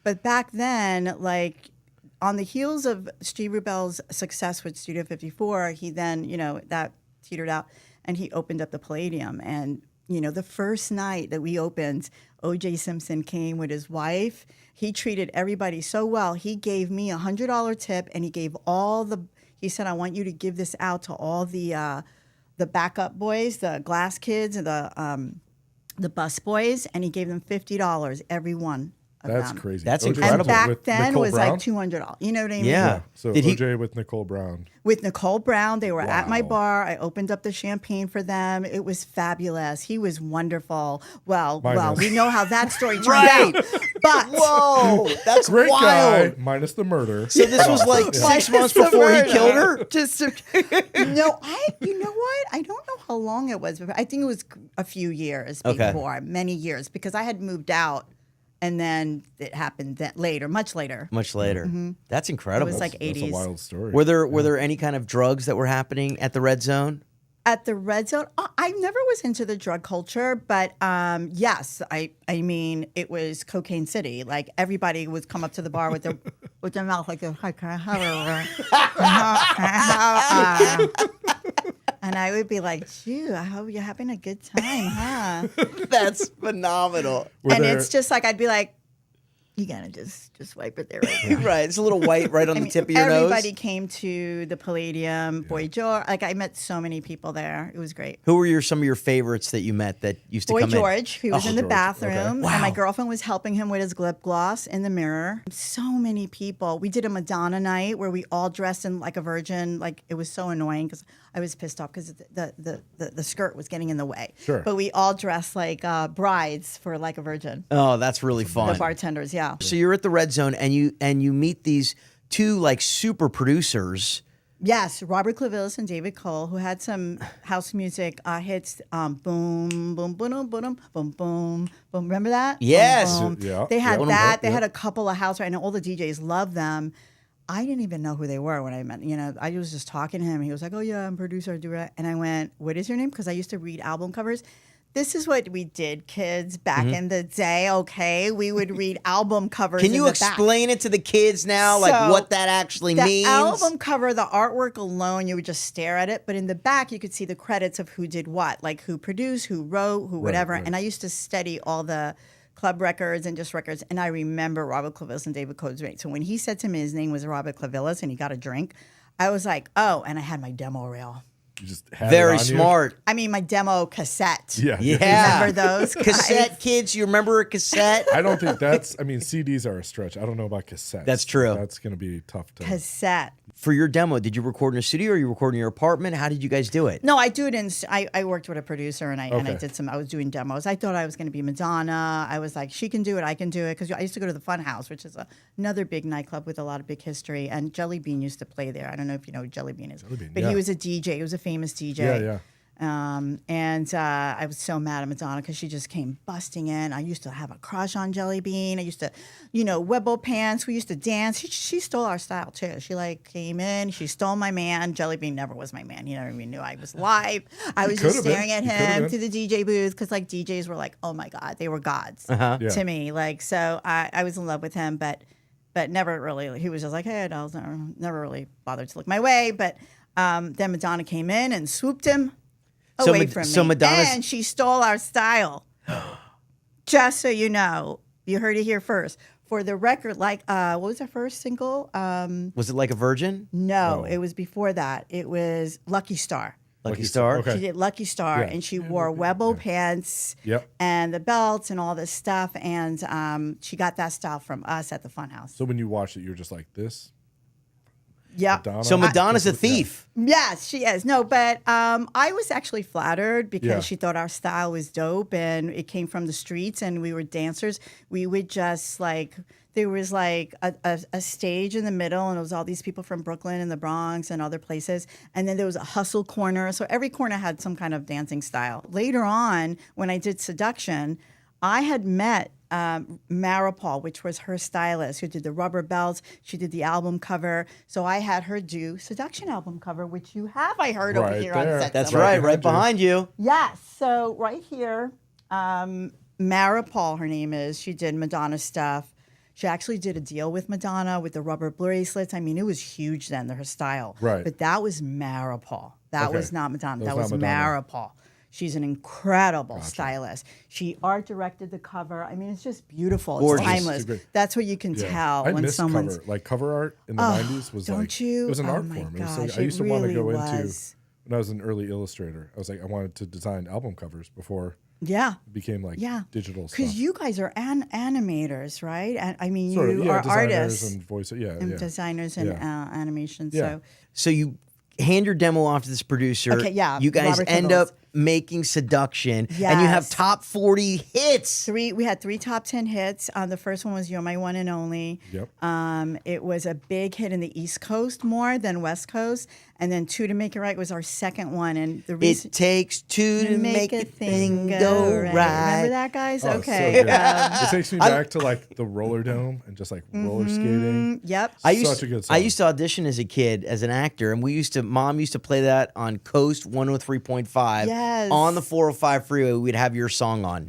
But back then, like on the heels of Steve Rubell's success with Studio 54, he then, that teetered out and he opened up the Palladium. And, the first night that we opened, O.J. Simpson came with his wife. He treated everybody so well. He gave me $100 tip and he gave he said, I want you to give this out to all the backup boys, the glass kids, and the bus boys, and he gave them $50 every one. That's crazy. That's OJ incredible. And back with then Nicole was Brown? like $200. You know what I mean? Yeah. So Did he- OJ with Nicole Brown. With Nicole Brown, they were at my Wow. bar. I opened up the champagne for them. It was fabulous. He was wonderful. Well, we know how that story turned Right. out. But Whoa, that's Great wild. guy, minus the murder. So this was like 6 months before he killed her? no, you know what? I don't know how long it was. But I think it was a few years before, many years, because I had moved out. And then it happened much later. Much later. Mm-hmm. That's incredible. It was like That's 80s. a wild story. Were there any kind of drugs that were happening at the Red Zone? At the Red Zone, I never was into the drug culture, but yes, I mean, it was Cocaine City. Like everybody would come up to the bar with their mouth like, "Hi, can I have a?" And I would be like, "Gee, I hope you're having a good time, huh?" That's phenomenal. It's just like I'd be like, "You gotta just wipe it there, right now." Right. It's a little white right on the tip of your everybody nose. came to the Palladium, Boy George. Like I met so many people there. It was great. Who were some of your favorites that you met that used to Boy come George, he was in the George, bathroom, okay. and my girlfriend was helping him with his lip gloss in the mirror. So many people. We did a Madonna night where we all dressed in like a virgin. Like it was so annoying because I was pissed off because the skirt was getting in the way. Sure. But we all dressed like brides for Like a Virgin. Oh, that's really fun. The bartenders, yeah. So you're at the Red Zone and you meet these two like super producers. Yes, Robert Clavillis and David Cole, who had some house music hits. Boom, boom, boom, boom, boom, boom, boom, boom. Remember that? Yes. Boom, boom. Yeah. They had Yeah. that. They Yeah. had a couple of house, right? And all the DJs loved them. I didn't even know who they were when I met. I was just talking to him. He was like, "Oh yeah, I'm a producer. I do it." And I went, "What is your name?" Because I used to read album covers. This is what we did, kids, back in the day. Okay, we would read album covers. Can you in the back. explain it to the kids now, like So, what that actually the means? album cover, the artwork alone, you would just stare at it. But in the back, you could see the credits of who did what, like who produced, who wrote, who whatever. right. And I used to study all the club records and just records. And I remember Robert Clavillis and David Cole's name. So when he said to me his name was Robert Clavillis and he got a drink, I was like, oh, and I had my demo reel. You just had it Very on you? smart. I mean, my demo cassette. Yeah. Yeah. Remember those? Cassette kids, you remember a cassette? I don't think CDs are a stretch. I don't know about cassettes. That's true. That's going to be tough to. Cassette. For your demo, did you record in a studio or you record in your apartment? How did you guys do it? No, I do it in. I worked with a producer and I Okay. did some. I was doing demos. I thought I was going to be Madonna. I was like, she can do it. I can do it because I used to go to the Funhouse, which is another big nightclub with a lot of big history. And Jellybean used to play there. I don't know if you know who Jellybean is, but yeah. he was a DJ. He was a famous DJ. Yeah. And I was so mad at Madonna because she just came busting in. I used to have a crush on Jellybean. I used to, Webbo pants. We used to dance. She stole our style too. She came in. She stole my man. Jellybean never was my man. He never even knew I was live. I was just staring at him through the DJ booth because DJs were like, oh my God, they were gods to me. So I was in love with him, but never really. He was just like, hey, dolls. Never really bothered to look my way. But then Madonna came in and swooped him away from me. And she stole our style. Just so you know, you heard it here first. For the record, what was her first single? Was it Like a Virgin? No, it was before that. It was Lucky Star. Lucky Star? Okay. She did Lucky Star, and she wore Webbo pants and the belts and all this stuff. And she got that style from us at the Funhouse. So when you watched it, you were just like this? Yeah. Madonna? So Madonna's a thief. Yes, she is. No, but I was actually flattered because she thought our style was dope and it came from the streets and we were dancers. We would just there was a stage in the middle and it was all these people from Brooklyn and the Bronx and other places. And then there was a hustle corner. So every corner had some kind of dancing style. Later on, when I did Seduction, I had met Maripol, which was her stylist, who did the rubber belts. She did the album cover. So I had her do Seduction album cover, which you have, I heard, over Right here there. on set. That's somewhere. right behind you. Yes. So right here, Maripol, her name is. She did Madonna stuff. She actually did a deal with Madonna with the rubber bracelets. I mean, it was huge then, her style. Right. But that was Maripol. That Okay. was not Madonna. That That was was not Madonna. Maripol. She's an incredible stylist. She art directed the cover. I mean, it's just beautiful. Gorgeous. It's timeless. It's great. That's what you can tell I when miss someone's. cover art in the 90s was don't like you? it was an Oh art my form. It was like gosh, I used to it want to go really into was. when I was an early illustrator. I was like I wanted to design album covers before Yeah. it became like digital stuff. Because you guys are animators, right? And I mean, Sort of, you are designers artists and voice. Yeah, and yeah. designers and animation. Yeah. So So you hand your demo off to this producer. Okay, yeah, You guys Robert end Kimball's. up making Seduction, and you have Yes. top 40 hits. we had 3 top 10 hits. The first one was "You're My One and Only." Yep. It was a big hit in the East Coast more than West Coast, and then "Two to Make It Right" was our second one. And the reason It takes two to make a thing go right. Remember that, guys? Oh, okay. so good. It takes me back to like the roller dome and just like roller skating. Yep. Such a good song. I used to audition as a kid as an actor, and Mom used to play that on Coast 103.5 Yes. on the 405 freeway. We'd have your song on.